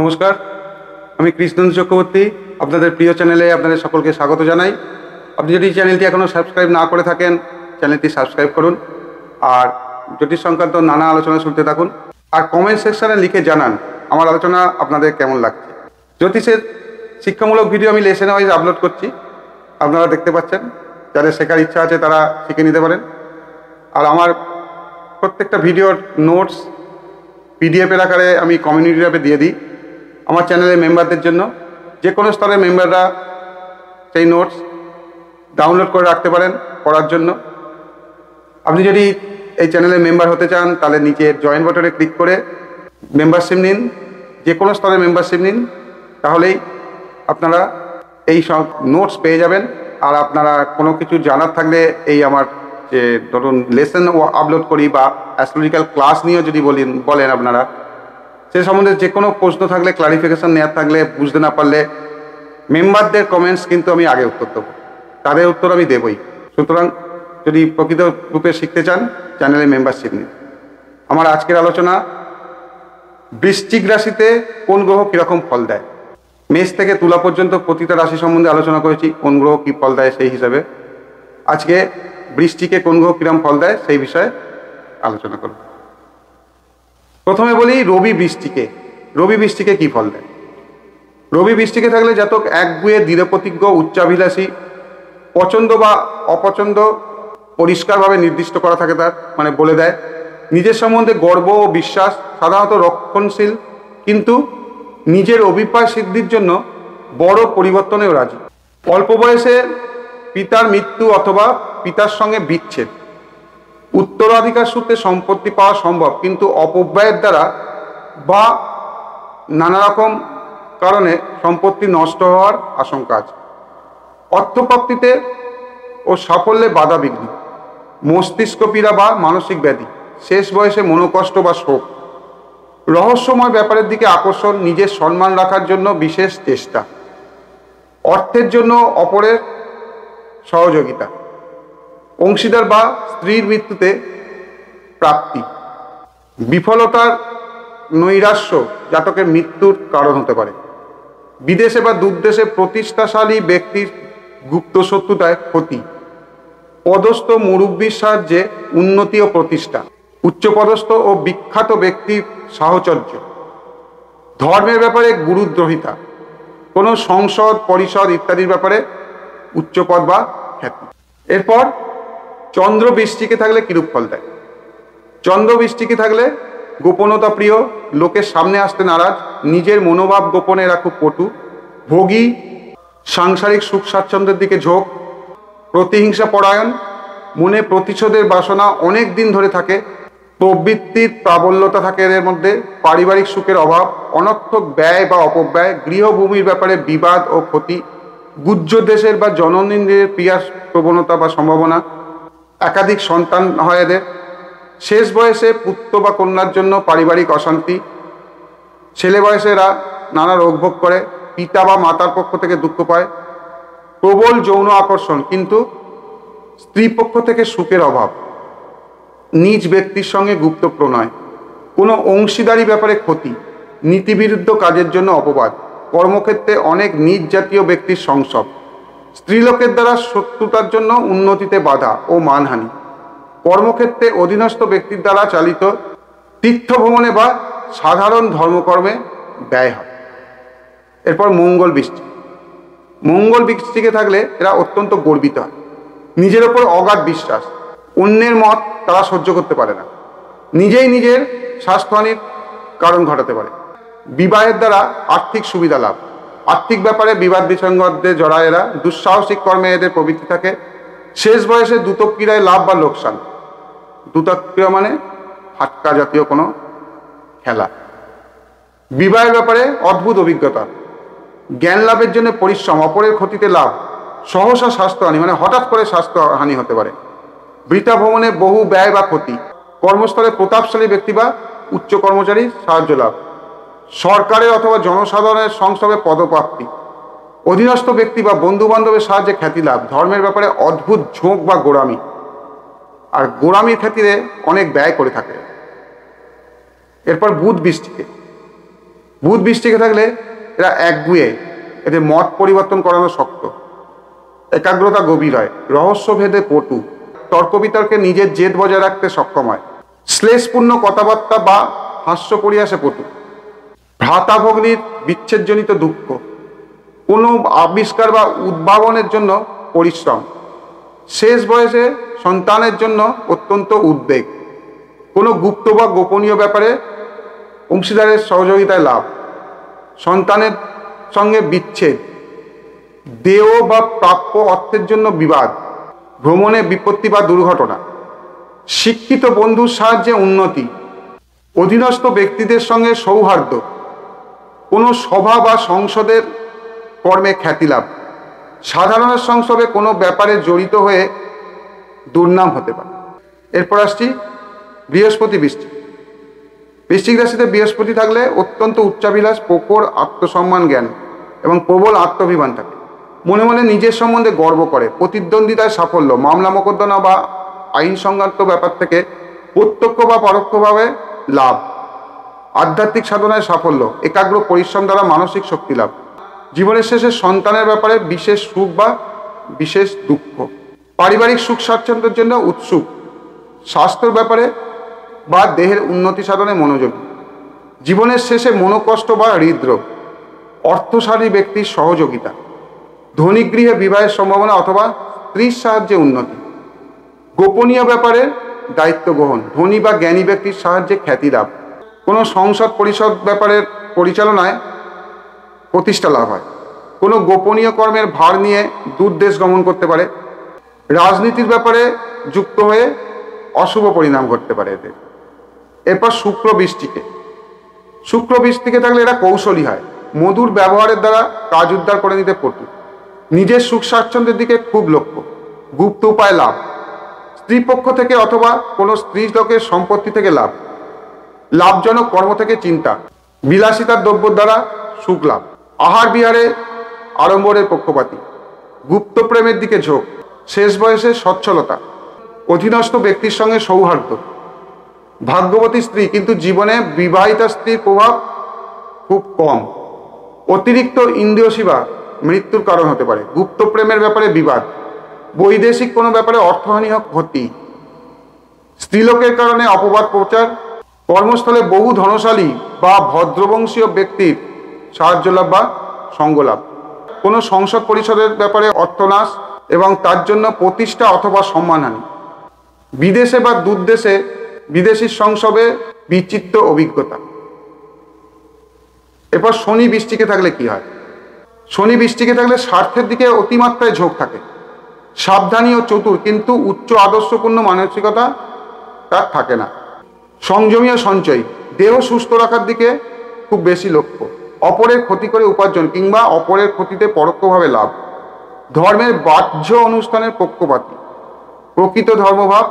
নমস্কার, আমি কৃষ্ণেন্দু চক্রবর্তী আপনাদের প্রিয় চ্যানেলে আপনাদের সকলকে স্বাগত জানাই। আপনি যদি চ্যানেলটি এখনও সাবস্ক্রাইব না করে থাকেন, চ্যানেলটি সাবস্ক্রাইব করুন আর জ্যোতিষ সংক্রান্ত নানা আলোচনা শুনতে থাকুন। আর কমেন্ট সেকশানে লিখে জানান আমার আলোচনা আপনাদের কেমন লাগছে। জ্যোতিষের শিক্ষামূলক ভিডিও আমি লেসন ওয়াইজ আপলোড করছি, আপনারা দেখতে পাচ্ছেন। যাদের শেখার ইচ্ছা আছে তারা শিখে নিতে পারেন। আর আমার প্রত্যেকটা ভিডিওর নোটস পিডিএফের আকারে আমি কমিউনিটি ট্যাবে দিয়ে দিই আমার চ্যানেলের মেম্বারদের জন্য। যে কোনো স্তরের মেম্বাররা সেই নোটস ডাউনলোড করে রাখতে পারেন পড়ার জন্য। আপনি যদি এই চ্যানেলের মেম্বার হতে চান তাহলে নিচের জয়েন বাটনে ক্লিক করে মেম্বারশিপ নিন, যে কোনো স্তরের মেম্বারশিপ নিন, তাহলেই আপনারা এই সব নোটস পেয়ে যাবেন। আর আপনারা কোনো কিছু জানার থাকলে এই আমার যে ধরুন লেসন আপলোড করি বা অ্যাস্ট্রোলজিক্যাল ক্লাস নিয়েও যদি বলেন আপনারা, সে সম্বন্ধে যে কোনো প্রশ্ন থাকলে, ক্লারিফিকেশান নেওয়ার থাকলে, বুঝতে না পারলে মেম্বারদের কমেন্টস কিন্তু আমি আগে উত্তর দেবো, তাদের উত্তর আমি দেবই। সুতরাং যদি প্রকৃত রূপে শিখতে চান চ্যানেলে মেম্বারশিপ নিন। আমার আজকের আলোচনা বৃশ্চিক রাশিতে কোন গ্রহ কীরকম ফল দেয়। মেষ থেকে তুলা পর্যন্ত প্রতিটা রাশি সম্বন্ধে আলোচনা করেছি, কোন গ্রহ কী ফল দেয় সেই হিসাবে। আজকে বৃশ্চিকে কোন গ্রহ কীরকম ফল দেয় সেই বিষয়ে আলোচনা করব। প্রথমে বলি রবি বৃশ্চিকে। রবি বৃশ্চিকে কী ফল দেয়? রবি বৃশ্চিকে থাকলে জাতক একগুঁয়ে, দৃঢ়প্রতিজ্ঞ, উচ্চাভিলাষী, পছন্দ বা অপছন্দ পরিষ্কারভাবে নির্দিষ্ট করা থাকে, তার মানে বলে দেয়। নিজের সম্বন্ধে গর্ব ও বিশ্বাস, সাধারণত রক্ষণশীল, কিন্তু নিজের অভিপ্রায় সিদ্ধির জন্য বড় পরিবর্তনেও রাজি। অল্প বয়সে পিতার মৃত্যু অথবা পিতার সঙ্গে বিচ্ছেদ, উত্তরাধিকার সূত্রে সম্পত্তি পাওয়া সম্ভব, কিন্তু অপব্যয়ের দ্বারা বা নানা রকম কারণে সম্পত্তি নষ্ট হওয়ার আশঙ্কা আছে। অর্থপ্রাপ্তিতে ও সাফল্যে বাধা বিঘ্ন, মস্তিষ্ক পীড়া বা মানসিক ব্যাধি, শেষ বয়সে মনোকষ্ট বা শোক, রহস্যময় ব্যাপারের দিকে আকর্ষণ, নিজের সম্মান রাখার জন্য বিশেষ চেষ্টা, অর্থের জন্য অপরের সহযোগিতা, অংশীদার বা স্ত্রীর মৃত্যুতে প্রাপ্তি, বিফলতার নৈরাশ্য জাতকের মৃত্যুর কারণ হতে পারে। বিদেশে বা দূরদেশে প্রতিষ্ঠাশালী ব্যক্তির গুপ্ত শত্রুতায় ক্ষতি, পদস্থ মুরব্বীর সাহায্যে উন্নতি ও প্রতিষ্ঠা, উচ্চপদস্থ ও বিখ্যাত ব্যক্তির সাহচর্য, ধর্মের ব্যাপারে গুরুদ্রোহিতা, কোনো সংসদ, পরিষদ ইত্যাদির ব্যাপারে উচ্চপদ বা খ্যাতি। এরপর চন্দ্র বৃশ্চিকে থাকলে কিরূপ ফল দেয়? চন্দ্র বৃশ্চিকে থাকলে গোপনতা প্রিয়, লোকের সামনে আসতে নারাজ, নিজের মনোভাব গোপনে এরা খুব পটু, ভোগী, সাংসারিক সুখ স্বাচ্ছন্দ্যের দিকে ঝোঁক, প্রতিহিংসা পরায়ণ, মনে প্রতিশোধের বাসনা অনেক দিন ধরে থাকে, প্রবৃত্তির প্রাবল্যতা থাকে এদের মধ্যে, পারিবারিক সুখের অভাব, অনর্থক ব্যয় বা অপব্যয়, গৃহভূমির ব্যাপারে বিবাদ ও ক্ষতি, গুহ্য দেশের বা জননীদের প্রিয়ার প্রবণতা বা সম্ভাবনা, একাধিক সন্তান হয় এদের, শেষ বয়সে পুত্র বা কন্যার জন্য পারিবারিক অশান্তি, ছেলে বয়সে এরা নানা রোগ ভোগ করে, পিতা বা মাতার পক্ষ থেকে দুঃখ পায়, প্রবল যৌন আকর্ষণ, কিন্তু স্ত্রী পক্ষ থেকে সুখের অভাব, নিজ ব্যক্তির সঙ্গে গুপ্ত প্রণয়, কোনো অংশীদারি ব্যাপারে ক্ষতি, নীতিবিরুদ্ধ কাজের জন্য অপবাদ, কর্মক্ষেত্রে অনেক নিজ জাতীয় ব্যক্তির সংসব, স্ত্রীলোকের দ্বারা শত্রুতার জন্য উন্নতিতে বাধা ও মানহানি, কর্মক্ষেত্রে অধীনস্থ ব্যক্তির দ্বারা চালিত তীর্থ ভ্রমণে বা সাধারণ ধর্মকর্মে ব্যয় হয়। এরপর মঙ্গল বৃশ্চিক। মঙ্গল বৃশ্চিকে থাকলে এরা অত্যন্ত গর্বিত হয়, নিজের ওপর অগাধ বিশ্বাস, অন্যের মত তারা সহ্য করতে পারে না, নিজেই নিজের স্বাস্থ্যহানির কারণ ঘটাতে পারে। বিবাহের দ্বারা আর্থিক সুবিধা লাভ, আর্থিক ব্যাপারে বিবাদ বিসংবাদে জড়ায় এরা, দুঃসাহসিক কর্মে এদের প্রবৃত্তি থাকে, শেষ বয়সে দ্রুতক্রীড়ায় লাভ বা লোকসান, দ্রুতক্রীড়া মানে হাটকা জাতীয় কোনো খেলা, বিবাহের ব্যাপারে অদ্ভুত অভিজ্ঞতা, জ্ঞান লাভের জন্য পরিশ্রম, অপরের ক্ষতিতে লাভ, সহসা স্বাস্থ্যহানি মানে হঠাৎ করে স্বাস্থ্যহানি হতে পারে, বৃথা ভ্রমণে বহু ব্যয় বা ক্ষতি, কর্মস্থলে প্রতাপশালী ব্যক্তি বা উচ্চ কর্মচারীর সাহায্য লাভ, সরকারের অথবা জনসাধারণের সংসবে পদপ্রাপ্তি, অধীনস্থ ব্যক্তি বা বন্ধু বান্ধবের সাহায্যে খ্যাতি লাভ, ধর্মের ব্যাপারে অদ্ভুত ঝোঁক বা গোড়ামি, আর গোড়ামির ক্ষেত্রে অনেক ব্যয় করে থাকে। এরপর বুধ বৃষ্টিকে। বুধ বৃশ্চিকে থাকলে এরা একগুঁয়ে, এদের মত পরিবর্তন করানো শক্ত, একাগ্রতা গভীর হয়, রহস্যভেদে পটু, তর্ক বিতর্কে নিজের জেদ বজায় রাখতে সক্ষম হয়, শ্লেষপূর্ণ কথাবার্তা বা হাস্য পরিহাসে পটু, ভ্রাতা ভগ্নীর বিচ্ছেদজনিত দুঃখ, কোনো আবিষ্কার বা উদ্ভাবনের জন্য পরিশ্রম, শেষ বয়সে সন্তানের জন্য অত্যন্ত উদ্বেগ, কোনো গুপ্ত বা গোপনীয় ব্যাপারে অংশীদারের সহযোগিতায় লাভ, সন্তানের সঙ্গে বিচ্ছেদ, দেয় বা প্রাপ্য অর্থের জন্য বিবাদ, ভ্রমণে বিপত্তি বা দুর্ঘটনা, শিক্ষিত বন্ধুর সাহায্যে উন্নতি, অধীনস্থ ব্যক্তিদের সঙ্গে সৌহার্দ্য, কোনো সভা বা সংসদের কর্মে খ্যাতিলাভ, সাধারণের সংসদে কোনো ব্যাপারে জড়িত হয়ে দুর্নাম হতে পারে। এরপর আসছি বৃহস্পতি বৃশ্চিক। বৃশ্চিক রাশিতে বৃহস্পতি থাকলে অত্যন্ত উচ্চাভিলাষ, প্রখর আত্মসম্মান জ্ঞান এবং প্রবল আত্মাভিমান থাকে। মনে মনে নিজের সম্বন্ধে গর্ব করে, প্রতিদ্বন্দ্বিতায় সাফল্য, মামলা মোকদ্দমা বা আইন সংক্রান্ত ব্যাপার থেকে প্রত্যক্ষ বা পরোক্ষভাবে লাভ, আধ্যাত্মিক সাধনায় সাফল্য, একাগ্র পরিশ্রম দ্বারা মানসিক শক্তি লাভ, জীবনের শেষে সন্তানের ব্যাপারে বিশেষ সুখ বা বিশেষ দুঃখ, পারিবারিক সুখ স্বাচ্ছন্দ্যের জন্য উৎসুক, স্বাস্থ্যের ব্যাপারে বা দেহের উন্নতি সাধনে মনোযোগী, জীবনের শেষে মনোকষ্ট বা হৃদরোগ, অর্থশালী ব্যক্তির সহযোগিতা, ধনী গৃহে বিবাহের সম্ভাবনা অথবা স্ত্রীর সাহায্যে উন্নতি, গোপনীয় ব্যাপারে দায়িত্ব গ্রহণ, ধনী বা জ্ঞানী ব্যক্তির সাহায্যে খ্যাতি লাভ, কোনো সংসদ পরিষদ ব্যাপারের পরিচালনায় প্রতিষ্ঠা লাভ হয়, কোনো গোপনীয় কর্মের ভার নিয়ে দূর দেশ গমন করতে পারে, রাজনীতির ব্যাপারে যুক্ত হয়ে অশুভ পরিণাম ঘটতে পারে এদের। এরপর শুক্র বৃশ্চিকে। শুক্র বৃশ্চিকে থাকলে এরা কৌশলী হয়, মধুর ব্যবহারের দ্বারা কাজ উদ্ধার করে নিতে পটু, নিজের সুখ স্বাচ্ছন্দ্যের দিকে খুব লক্ষ্য, গুপ্ত উপায় লাভ, স্ত্রীপক্ষ থেকে অথবা কোনো স্ত্রী লোকের সম্পত্তি থেকে লাভ, লাভজনক কর্ম থেকে চিন্তা, বিলাসিতার দ্রব্য দ্বারা সুখ লাভ, আহার বিহারে আড়ম্বরের পক্ষপাতী, গুপ্ত প্রেমের দিকে ঝোঁক, শেষ বয়সে সচ্ছলতা, অধীনস্থ ব্যক্তির সঙ্গে সৌহার্দ্য, ভাগ্যবতী স্ত্রী কিন্তু জীবনে বিবাহিতা স্ত্রীর প্রভাব খুব কম, অতিরিক্ত ইন্দ্রিয় সেবা মৃত্যুর কারণ হতে পারে, গুপ্ত প্রেমের ব্যাপারে বিবাদ, বৈদেশিক কোনো ব্যাপারে অর্থহানি ক্ষতি, স্ত্রীলোকের কারণে অপবাদ প্রচার, কর্মস্থলে বহু ধনশালী বা ভদ্রবংশীয় ব্যক্তির সাহায্য লাভ বা সঙ্গলাভ, কোনো সংসদ পরিষদের ব্যাপারে অর্থনাশ এবং তার জন্য প্রতিষ্ঠা অথবা সম্মানহানি, বিদেশে বা দূরদেশে বিদেশি সংসদে বিচিত্র অভিজ্ঞতা। এরপর শনি বৃশ্চিকে থাকলে কি হয়? শনি বৃশ্চিকে থাকলে স্বার্থের দিকে অতিমাত্রায় ঝোঁক থাকে, সাবধানী ও চতুর কিন্তু উচ্চ আদর্শপূর্ণ মানসিকতা তার থাকে না, সংযমী ও সঞ্চয়ী, দেহ সুস্থ রাখার দিকে খুব বেশি লক্ষ্য, অপরের ক্ষতি করে উপার্জন কিংবা অপরের ক্ষতিতে পরোক্ষভাবে লাভ, ধর্মের বাহ্য অনুষ্ঠানের পক্ষপাতী, প্রকৃত ধর্মভাব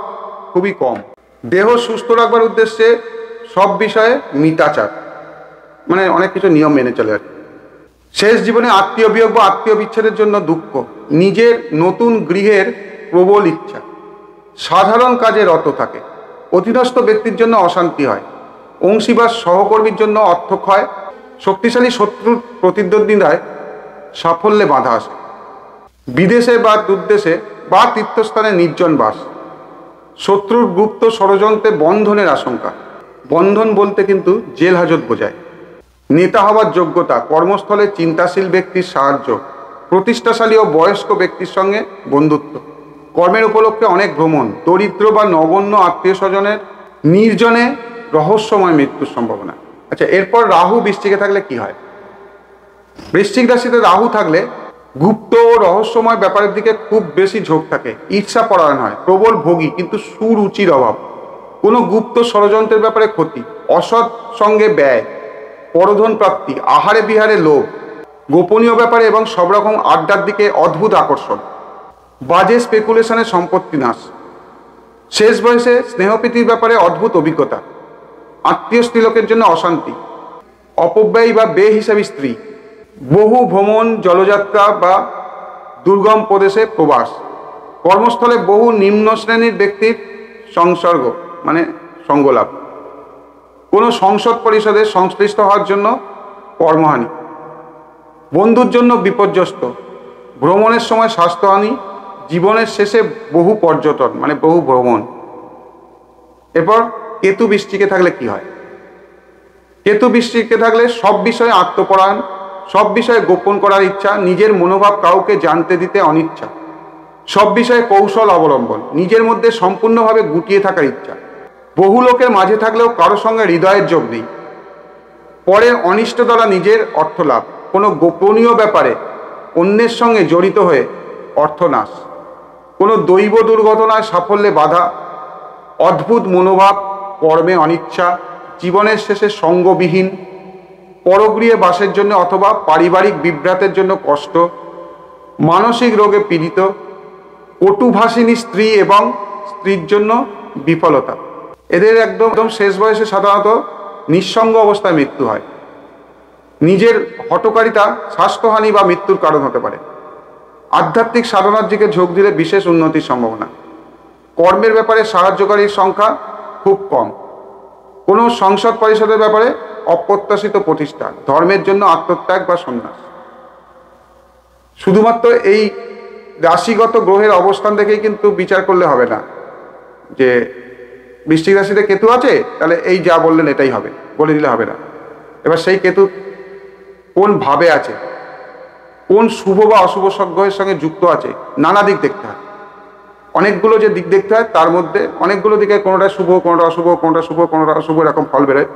খুবই কম, দেহ সুস্থ রাখবার উদ্দেশ্যে সব বিষয়ে মিতাচার, মানে অনেক কিছু নিয়ম মেনে চলে আর কি। শেষ জীবনে আত্মীয় বিয়োগ বা আত্মীয় বিচ্ছেদের জন্য দুঃখ, নিজের নতুন গৃহের প্রবল ইচ্ছা, সাধারণ কাজে রত থাকে, অধীনস্থ ব্যক্তির জন্য অশান্তি হয়, অংশী বা সহকর্মীর জন্য অর্থক্ষয়, শক্তিশালী শত্রুর প্রতিদ্বন্দ্বিতায় সাফল্যে বাধা আসে, বিদেশে বা দূরদেশে বা তীর্থস্থানে নির্জন বাস, শত্রুর গুপ্ত ষড়যন্ত্রে বন্ধনের আশঙ্কা, বন্ধন বলতে কিন্তু জেল হাজত বোঝায়, নেতা হওয়ার যোগ্যতা, কর্মস্থলে চিন্তাশীল ব্যক্তির সাহায্য, প্রতিষ্ঠাশালী ও বয়স্ক ব্যক্তির সঙ্গে বন্ধুত্ব, কর্মের উপলক্ষে অনেক ভ্রমণ, দরিদ্র বা নগণ্য আত্মীয় স্বজনের নির্জনে রহস্যময় মৃত্যুর সম্ভাবনা। আচ্ছা, এরপর রাহু বৃশ্চিকে থাকলে কি হয়? বৃশ্চিক রাশিতে রাহু থাকলে গুপ্ত ও রহস্যময় ব্যাপারের দিকে খুব বেশি ঝোঁক থাকে, ঈর্ষা পরায়ণ হয়, প্রবল ভোগী কিন্তু সুরুচির অভাব, কোনো গুপ্ত ষড়যন্ত্রের ব্যাপারে ক্ষতি, অসৎ সঙ্গে ব্যয়, পরধন প্রাপ্তি, আহারে বিহারে লোভ, গোপনীয় ব্যাপারে এবং সব রকম আড্ডার দিকে অদ্ভুত আকর্ষণ, বাজে স্পেকুলেশনে সম্পত্তি নাশ, শেষ বয়সে স্নেহপ্রীতির ব্যাপারে অদ্ভুত অভিজ্ঞতা, আত্মীয় স্ত্রীলোকের জন্য অশান্তি, অপব্যয়ী বা বেহিসাবী স্ত্রী, বহু ভ্রমণ, জলযাত্রা বা দুর্গম প্রদেশে প্রবাস, কর্মস্থলে বহু নিম্ন শ্রেণীর ব্যক্তির সংসর্গ মানে সঙ্গলাভ, কোনো সংসদ পরিষদে সংশ্লিষ্ট হওয়ার জন্য কর্মহানি, বন্ধুর জন্য বিপর্যস্ত, ভ্রমণের সময় স্বাস্থ্যহানি, জীবনের শেষে বহু পর্যটন মানে বহু ভ্রমণ। এরপর কেতু বৃশ্চিকে থাকলে কি হয়? কেতু বৃশ্চিকে থাকলে সব বিষয়ে আত্মপরায়ণ, সব বিষয়ে গোপন করার ইচ্ছা, নিজের মনোভাব কাউকে জানতে দিতে অনিচ্ছা, সব বিষয়ে কৌশল অবলম্বন, নিজের মধ্যে সম্পূর্ণভাবে গুটিয়ে থাকার ইচ্ছা, বহু লোকের মাঝে থাকলেও কারো সঙ্গে হৃদয়ের যোগ নেই, পরের অনিষ্ট দ্বারা নিজের অর্থ লাভ, কোনো গোপনীয় ব্যাপারে অন্যের সঙ্গে জড়িত হয়ে অর্থনাশ, কোনো দৈব দুর্ঘটনায় সাফল্যে বাধা, অদ্ভুত মনোভাব, কর্মে অনিচ্ছা, জীবনের শেষে সঙ্গবিহীন, পরগৃহে বাসের জন্য অথবা পারিবারিক বিভ্রাটের জন্য কষ্ট, মানসিক রোগে পীড়িত, কটুভাষিনী স্ত্রী এবং স্ত্রীর জন্য বিফলতা। এদের একদম শেষ বয়সে সাধারণত নিঃসঙ্গ অবস্থায় মৃত্যু হয়। নিজের হঠকারিতা স্বাস্থ্যহানি বা মৃত্যুর কারণ হতে পারে। আধ্যাত্মিক সাধনার দিকে ঝোঁক দিলে বিশেষ উন্নতির সম্ভাবনা। কর্মের ব্যাপারে সাহায্যকারীর সংখ্যা খুব কম। কোনো সংসদ পরিষদের ব্যাপারে অপ্রত্যাশিত প্রতিষ্ঠা, ধর্মের জন্য আত্মত্যাগ বা সন্ন্যাস। শুধুমাত্র এই রাশিগত গ্রহের অবস্থান দেখেই কিন্তু বিচার করলে হবে না যে বৃশ্চিক রাশিতে কেতু আছে তাহলে এই যা বললেন এটাই হবে, বলে দিলে হবে না। এবার সেই কেতু কোন ভাবে আছে, কোন শুভ বা অশুভ গ্রহের সঙ্গে যুক্ত আছে, নানা দিক দেখতে হয়। অনেকগুলো যে দিক দেখতে হয় তার মধ্যে অনেকগুলো দিকে কোনোটা শুভ, কোনোটা অশুভ, কোনোটা শুভ, কোনোটা অশুভ, এরকম ফল বেরোয়।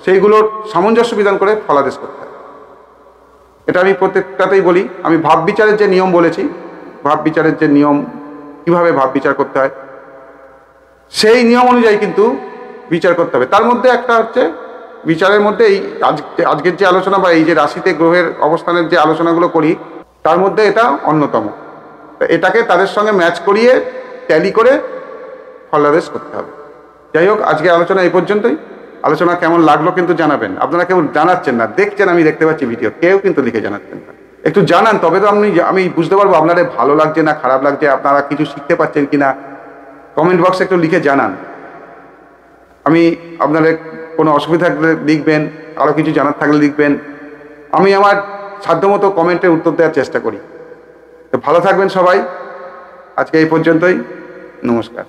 সেইগুলোর সামঞ্জস্য বিধান করে ফলাদেশ করতে হয়। এটা আমি প্রত্যেকটাতেই বলি। আমি ভাব বিচারের যে নিয়ম বলেছি, ভাব বিচারের যে নিয়ম, কিভাবে ভাব বিচার করতে হয় সেই নিয়ম অনুযায়ী কিন্তু বিচার করতে হবে। তার মধ্যে একটা হচ্ছে বিচারের মধ্যে এই আজকের যে আলোচনা বা এই যে রাশিতে গ্রহের অবস্থানের যে আলোচনাগুলো করি তার মধ্যে এটা অন্যতম। এটাকে তাদের সঙ্গে ম্যাচ করিয়ে ট্যালি করে ফলাদেশ করতে হবে। যাই হোক, আজকে আলোচনা এই পর্যন্তই। আলোচনা কেমন লাগলো কিন্তু জানাবেন। আপনারা কেউ জানাচ্ছেন না, দেখছেন আমি দেখতে পাচ্ছি ভিডিও, কেউ কিন্তু লিখে জানাচ্ছেন না। একটু জানান, তবে তো আমি বুঝতে পারবো আপনাদের ভালো লাগছে না খারাপ লাগছে, আপনারা কিছু শিখতে পারছেন কিনা। কমেন্ট বক্সে একটু লিখে জানান। আমি আপনাদের কোনো অসুবিধা থাকলে লিখবেন, আরও কিছু জানার থাকলে লিখবেন। আমি আমার সাধ্যমতো কমেন্টের উত্তর দেওয়ার চেষ্টা করি। তো ভালো থাকবেন সবাই। আজকে এই পর্যন্তই। নমস্কার।